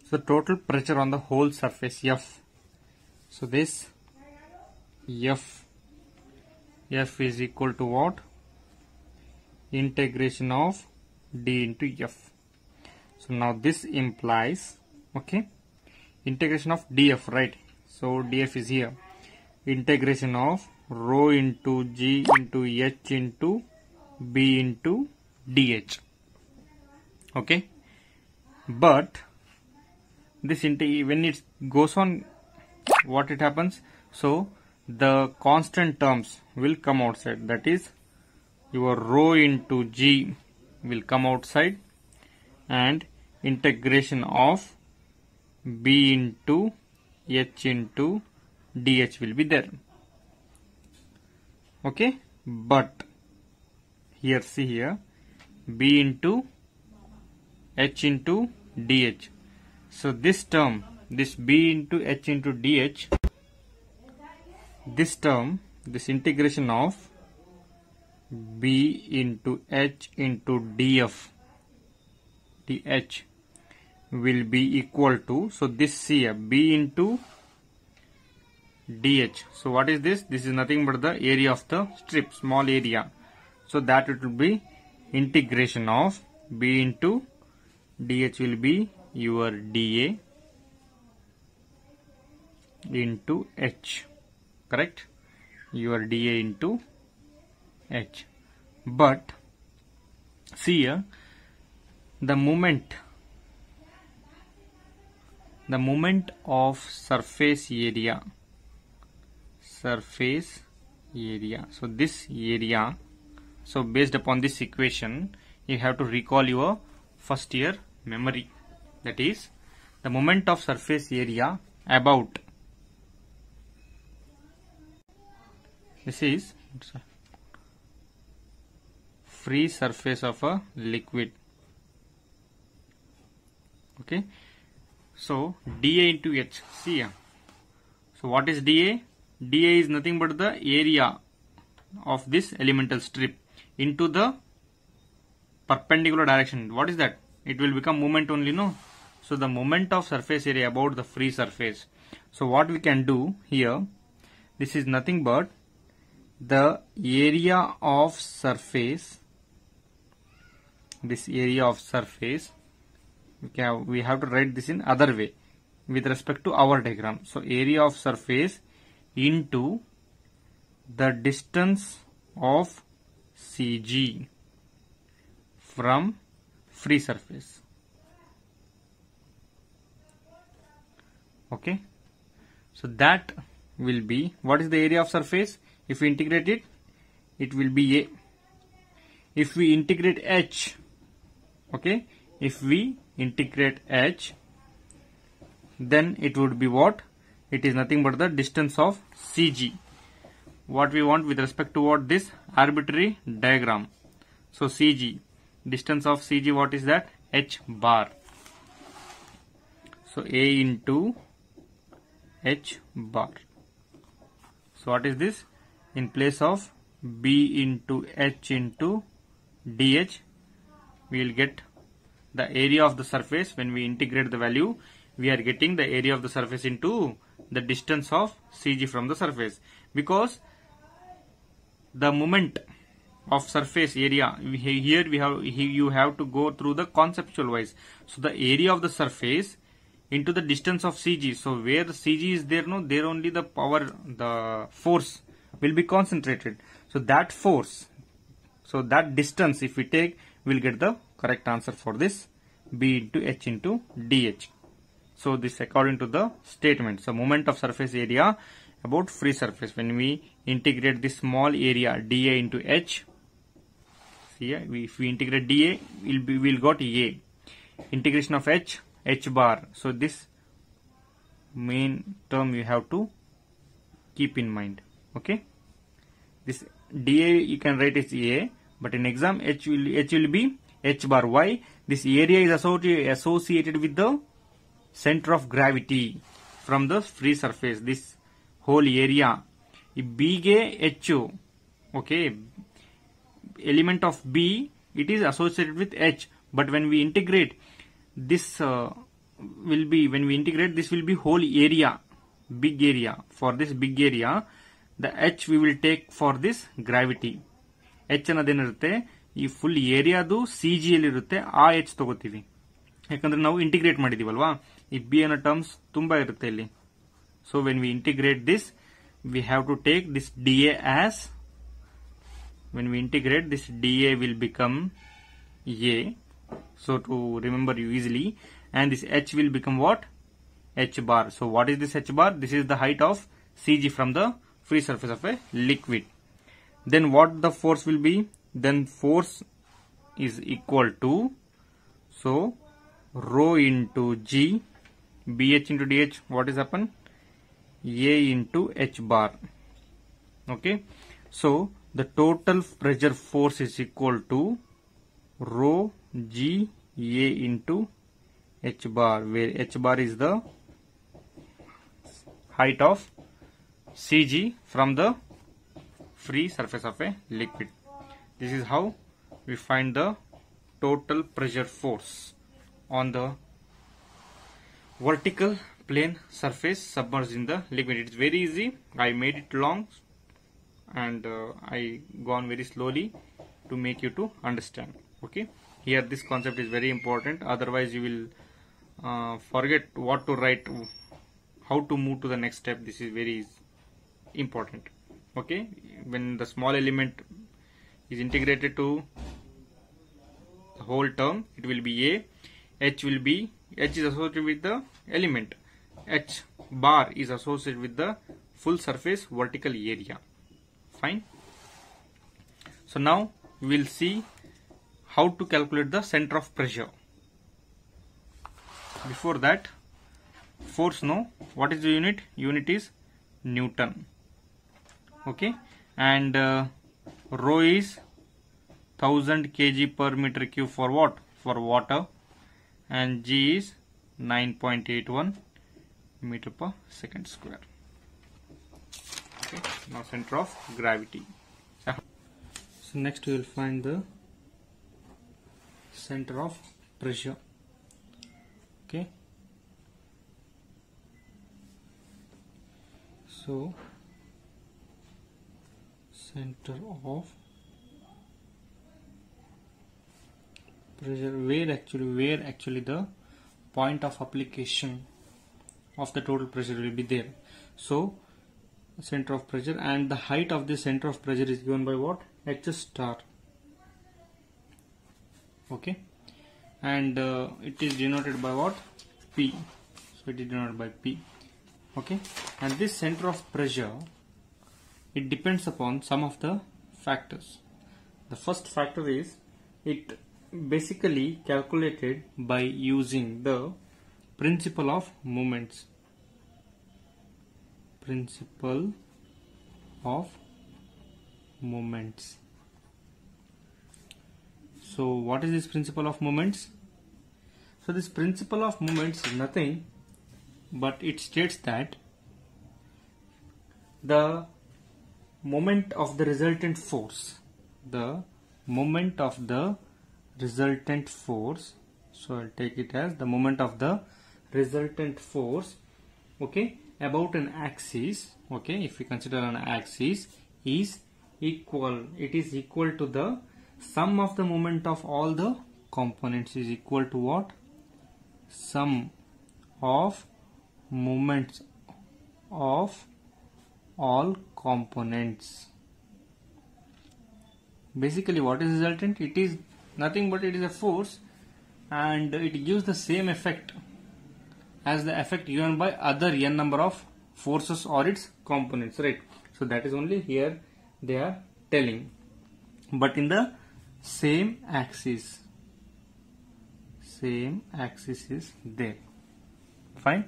So the total pressure on the whole surface F. So this F is equal to what? Integration of d into F. So now this implies, okay, integration of df, right? So df is here. Integration of rho into g into h into b into dh. Okay, but this when it goes on, what it happens? So the constant terms will come outside. That is, your rho into g will come outside, and integration of b into h into dh will be there. Okay, but here, see here, b into h into dh. So this term, this b into h into dh, this term, this integration of b into h into dh will be equal to, so this here, b into dh. So what is this? This is nothing but the area of the strip, small area. So that it will be integration of b into dh will be your dA into h, correct? Your dA into h. But see here, the moment of surface area. So this area, so based upon this equation, you have to recall your first year memory. That is, the moment of surface area about, this is free surface of a liquid. Okay, so dA into h, see here. So what is dA? dA is nothing but the area of this elemental strip into the perpendicular direction. What is that? It will become moment only, no? So the moment of surface area about the free surface. So what we can do here, this is nothing but the area of surface, this area of surface, we have to write this in other way with respect to our diagram. So area of surface into the distance of CG from free surface. Okay, so that will be, what is the area of surface? If we integrate it, it will be A. If we integrate H, okay, if we integrate H, then it would be what? It is nothing but the distance of CG. What we want with respect to what? This arbitrary diagram. So CG, distance of CG, what is that? H bar. So A into H bar. So what is this? In place of B into H into DH, we will get the area of the surface. When we integrate the value, we are getting the area of the surface into the distance of CG from the surface, because the moment of surface area, here you have to go through the conceptual wise. So the area of the surface into the distance of CG. So where the CG is there, no, there only the power, the force will be concentrated. So that force, so that distance, if we take, we'll get the correct answer for this, B into H into DH. So this according to the statement. So moment of surface area about free surface. When we integrate this small area dA into H, see here, if we integrate dA, we'll got A. Integration of H, H bar. So this main term you have to keep in mind. Okay, this dA you can write as A, but in exam H will be H bar. Why? This area is associated with the center of gravity from the free surface. This whole area, B H, okay, element of B, it is associated with H, but when we integrate this will be, when we integrate, this will be whole area, big area. For this big area, the h we will take for this gravity. h ಅನ್ನೋದೇನಿರುತ್ತೆ ಈ full ಏರಿಯಾದು C G ಅಲ್ಲಿ ಇರುತ್ತೆ, ಆ h ತಗೋತೀವಿ. ಯಾಕಂದ್ರೆ ನಾವು integrate ಮಾಡಿದೀವಲ್ವಾ, ಈ B ಅನ್ನೋ terms ತುಂಬಾ ಇರುತ್ತೆ ಇಲ್ಲಿ. So when we integrate this, we have to take this dA as, when we integrate, this dA will become a. So to remember you easily, and this h will become what? H bar. So what is this h bar? This is the height of CG from the free surface of a liquid. Then what the force will be? Then force is equal to, so rho into G, BH into DH, what is happen? A into H bar. Okay, so the total pressure force is equal to rho G A into H bar, where H bar is the height of CG from the free surface of a liquid. This is how we find the total pressure force on the vertical plane surface submerged in the liquid. It's very easy. I made it long and I gone very slowly to make you to understand. Okay, here this concept is very important, otherwise you will forget what to write, how to move to the next step. This is very important. Okay, when the small element is integrated to the whole term, it will be a, h will be, h is associated with the element, h bar is associated with the full surface vertical area. Fine. So now we will see how to calculate the center of pressure. Before that, force, no, what is the unit? Unit is Newton. Okay, and rho is 1000 kg per meter cube for what? For water, and G is 9.81 meter per second square. Okay, now center of gravity. So next we will find the center of pressure. Okay, so center of pressure, where actually the point of application of the total pressure will be there. So center of pressure, and the height of the center of pressure is given by what? H star. Okay, and it is denoted by what? P. So it is denoted by P. Okay, and this center of pressure, it depends upon some of the factors. The first factor is, it basically calculated by using the principle of moments. Principle of moments. So what is this principle of moments? So this principle of moments is nothing but it states that the moment of the resultant force, the moment of the resultant force, so I'll take it as the moment of the resultant force, okay, about an axis, okay, if we consider an axis, is equal, it is equal to the sum of the moment of all the components is equal to what? Sum of moments of all components. Basically what is resultant? It is nothing but it is a force, and it gives the same effect as the effect given by other n number of forces or its components, right? So that is only here they are telling, but in the same axis is there. Fine.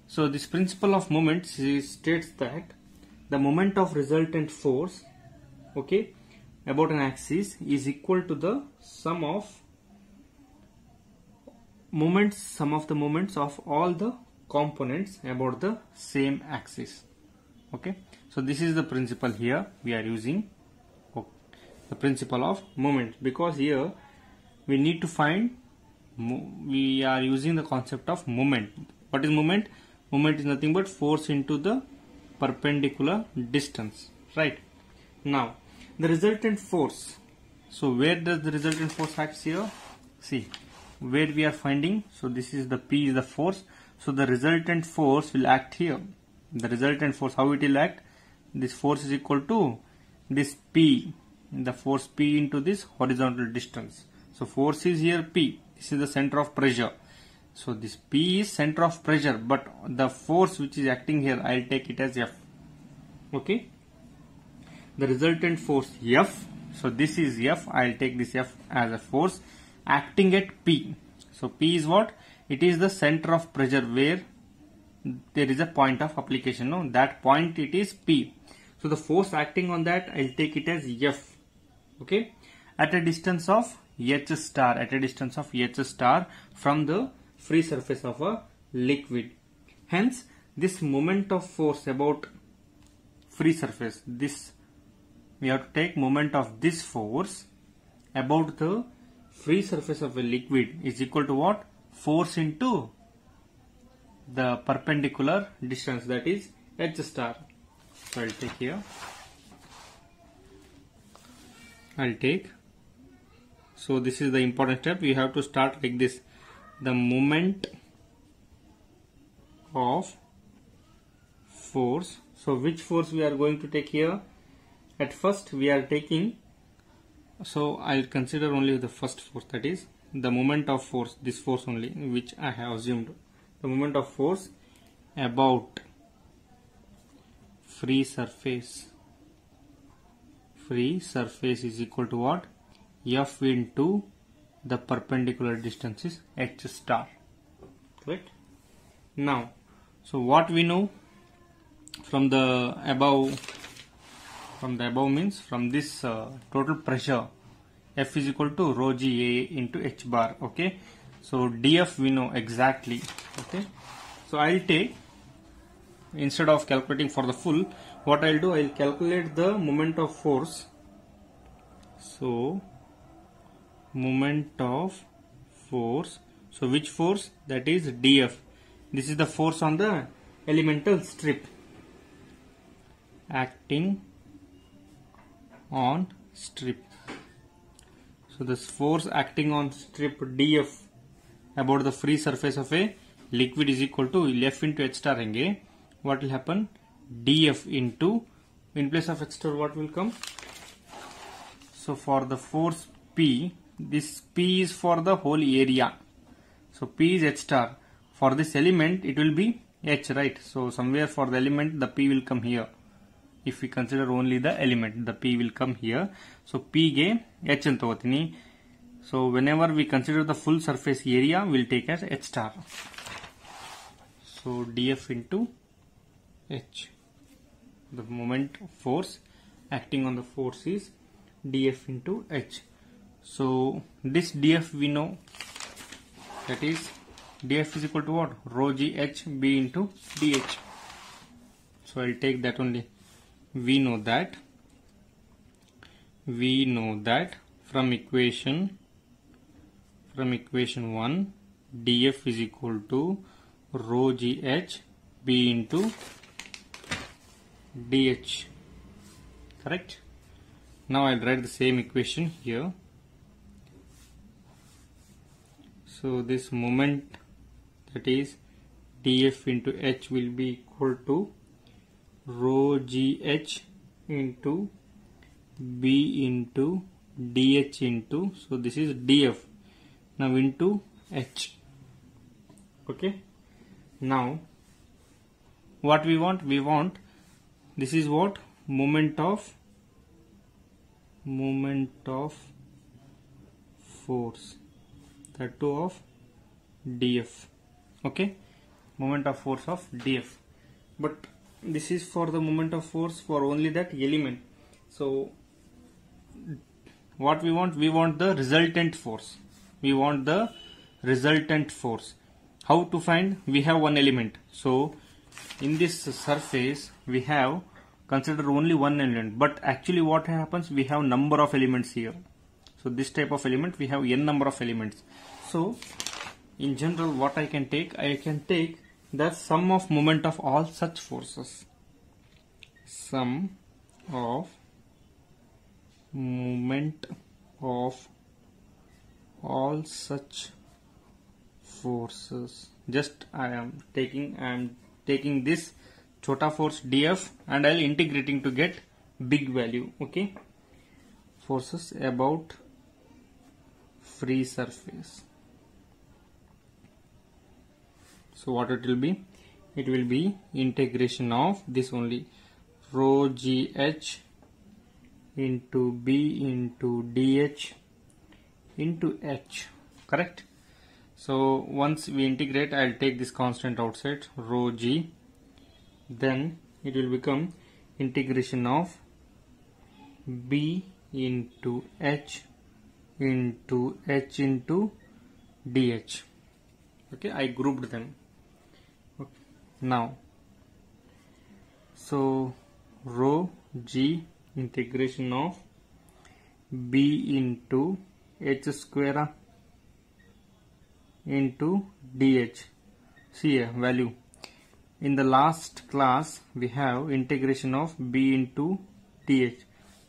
So this principle of moments states that the moment of resultant force, okay, about an axis is equal to the sum of the moments of all the components about the same axis. Okay, so this is the principle here we are using, the principle of moment, because here we need to find we are using the concept of moment. What is moment? Moment is nothing but force into the perpendicular distance, right? Now the resultant force. So where does the resultant force act here? See where we are finding. So this is the P is the force. So the resultant force will act here. The resultant force, how it will act? This force is equal to this P, the force P into this horizontal distance. So force is here P. This is the center of pressure. So this P is center of pressure, but the force which is acting here, I'll take it as F. Okay. The resultant force F. So this is F. I'll take this F as a force acting at P. So P is what? It is the center of pressure where there is a point of application. No, that point it is P. So the force acting on that, I'll take it as F. Okay. At a distance of H star, at a distance of H star from the free surface of a liquid. Hence, this moment of force about free surface, this we have to take moment of this force about the free surface of a liquid is equal to what? Force into the perpendicular distance, that is H star. So I'll take here. I'll take. So this is the important step. We have to start like this. The moment of force. So which force we are going to take here? At first we are taking. So I'll consider only the first force, that is the moment of force, this force only which I have assumed. The moment of force about free surface. Free surface is equal to what? F into the perpendicular distance is H star. Correct? Now, so what we know from the above, means from this total pressure, F is equal to rho g A into H bar. Okay. So dF we know exactly. Okay. So I'll take, instead of calculating for the full, what I'll do, I'll calculate the moment of force. So moment of force. So which force? That is dF. This is the force on the elemental strip acting on strip. So this force acting on strip dF about the free surface of a liquid is equal to F into H star. What will happen? dF into, in place of H star what will come? So for the force P, this P is for the whole area. So P is H star. For this element it will be H, right? So somewhere for the element the P will come here. If we consider only the element, the P will come here. So P ge H anta hotini. So whenever we consider the full surface area, we'll take as H star. So dF into H. The moment of force acting on the force is dF into H. So this dF we know, that is dF is equal to what? Rho g H B into dH. So I'll take that only. We know that from equation 1, dF is equal to rho g H B into dH. Correct? Now I'll write the same equation here. So this moment, that is dF into H, will be equal to rho g H into B into dH into, so this is dF, now into H. Okay. Now what we want? We want, this is what? Moment of force, that too of dF. Okay. Moment of force of dF. But this is for the moment of force for only that element. So what we want? We want the resultant force. How to find? We have one element. So in this surface we have considered only one element, but actually what happens? We have number of elements here. So this type of element we have n number of elements. So in general what I can take the sum of moment of all such forces. Sum of moment of all such forces. Just I am taking this chota force dF and I'll integrating to get big value. Okay, forces about free surface. So what it will be? It will be integration of this only, rho gh into b into dh into h, correct? So once we integrate, I'll take this constant outside, rho g, then it will become integration of b into h into h into dh. Okay, I grouped them. Okay. Now, so rho g integration of b into h square into dh. See a value. In the last class we have integration of b into dh.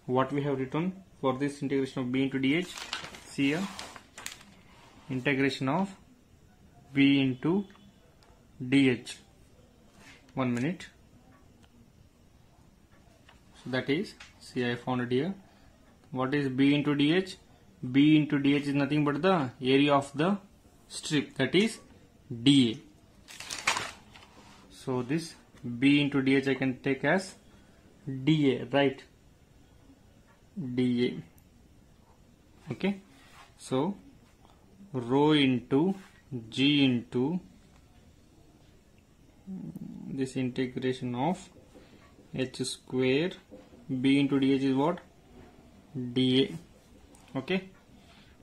What we have written for this integration of b into dh? See a integration of b into dh. 1 minute. So that is, see, I found it here. What is b into dh? B into dh is nothing but the area of the strip, that is dA. So this b into dh I can take as dA, right? dA. Okay, so rho into g into this integration of h square b into dh is what? dA. Okay,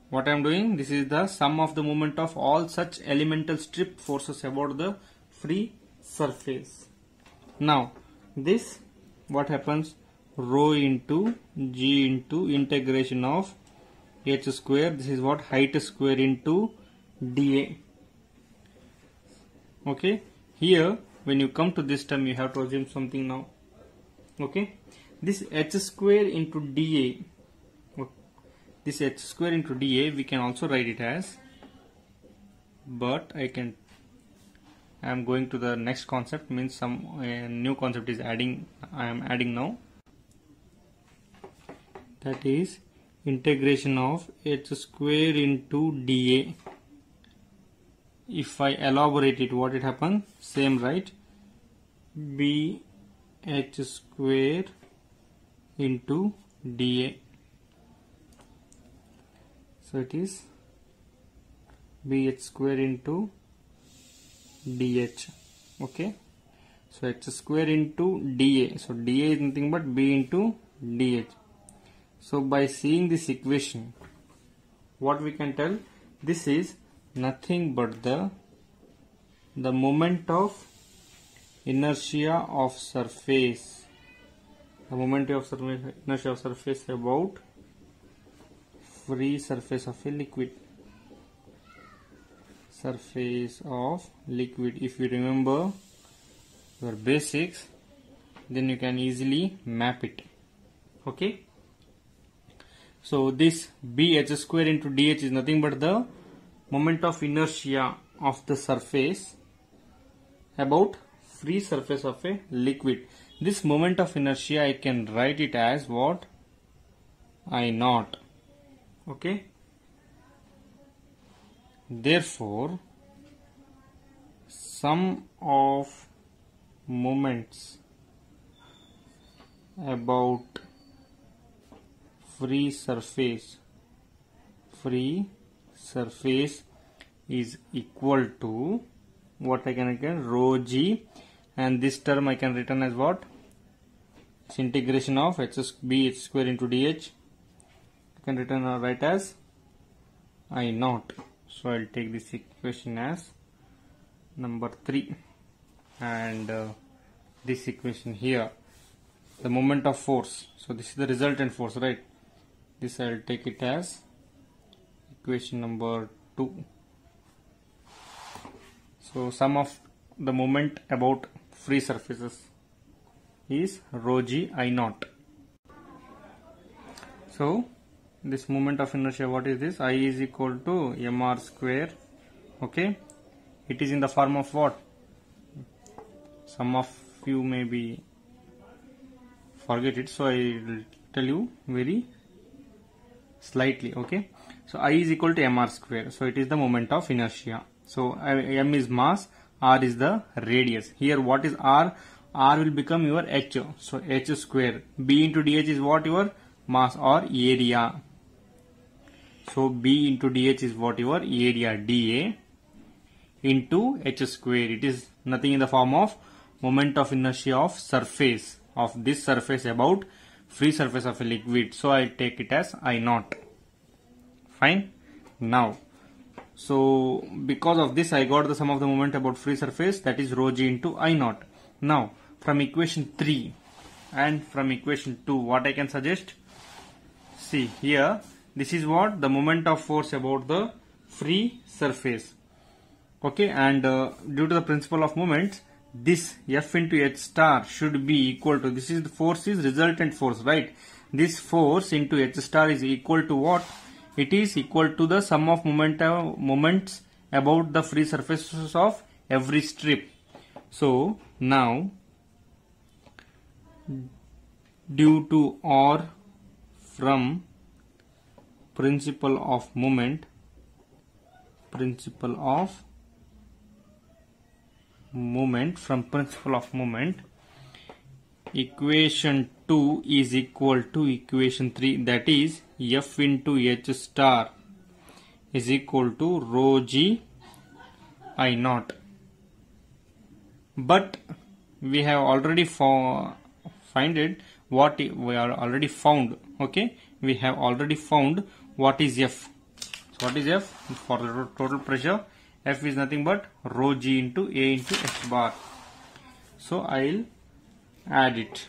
what I am doing, this is the sum of the moment of all such elemental strip forces about the free surface. Now this, what happens, rho into g into integration of h square, this is what, height square into dA. Okay, here when you come to this term you have to assume something now. Okay, this h square into dA, this h square into dA we can also write it as, but I am going to the next concept, means some new concept is adding, I am adding now, that is integration of h square into dA. If I elaborate it, what it happen? Same, right? b h square into dA. So it is bh square into dh. Okay, so h square into dA. So dA is nothing but b into dh. So by seeing this equation, what we can tell, this is nothing but the moment of inertia of surface, the moment of inertia of surface about free surface of a liquid. Surface of liquid. If you remember your basics, then you can easily map it. Okay, so this bh square into dh is nothing but the moment of inertia of the surface about free surface of a liquid. This moment of inertia I can write it as what? I naught. Okay, therefore sum of moments about free surface is equal to what I can again, rho g, and this term I can written as what? It's integration of b h square into dh. I can written or write as I naught. So I'll take this equation as number 3, and this equation here, the moment of force. So this is the resultant force, right? This I'll take it as equation number 2. So sum of the moment about free surfaces is rho g I naught. So this moment of inertia, what is this? I is equal to mr square. Okay, it is in the form of what? Some of you maybe forget it, so I will tell you very slightly. Okay, so I is equal to mr square, so it is the moment of inertia. So m is mass, r is the radius. Here what is r? R will become your h, so h square. B into dh is what? Your mass or area. So B into dh is what? Your area, dA into h square. It is nothing in the form of moment of inertia of surface, of this surface about free surface of a liquid. So I take it as I naught. Fine. Now, so because of this I got the sum of the moment about free surface, that is rho g into I naught. Now from equation 3 and from equation 2, what I can suggest? See here, this is what? The moment of force about the free surface. Okay, and due to the principle of moments, this F into H star should be equal to, this is the force is resultant force, right? This force into H star is equal to what? It is equal to the sum of moments about the free surfaces of every strip. So now, due to or from principle of moment, from principle of moment, equation 2 is equal to equation 3, that is F into H star is equal to rho g I naught. But we have already found what we are already found. Okay, we have already found what is F. So what is F? For the total pressure, F is nothing but rho g into A into H bar. So I'll add it.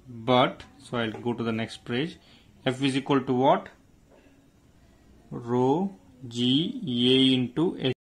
But so I'll go to the next page. F is equal to what? Rho g A into H.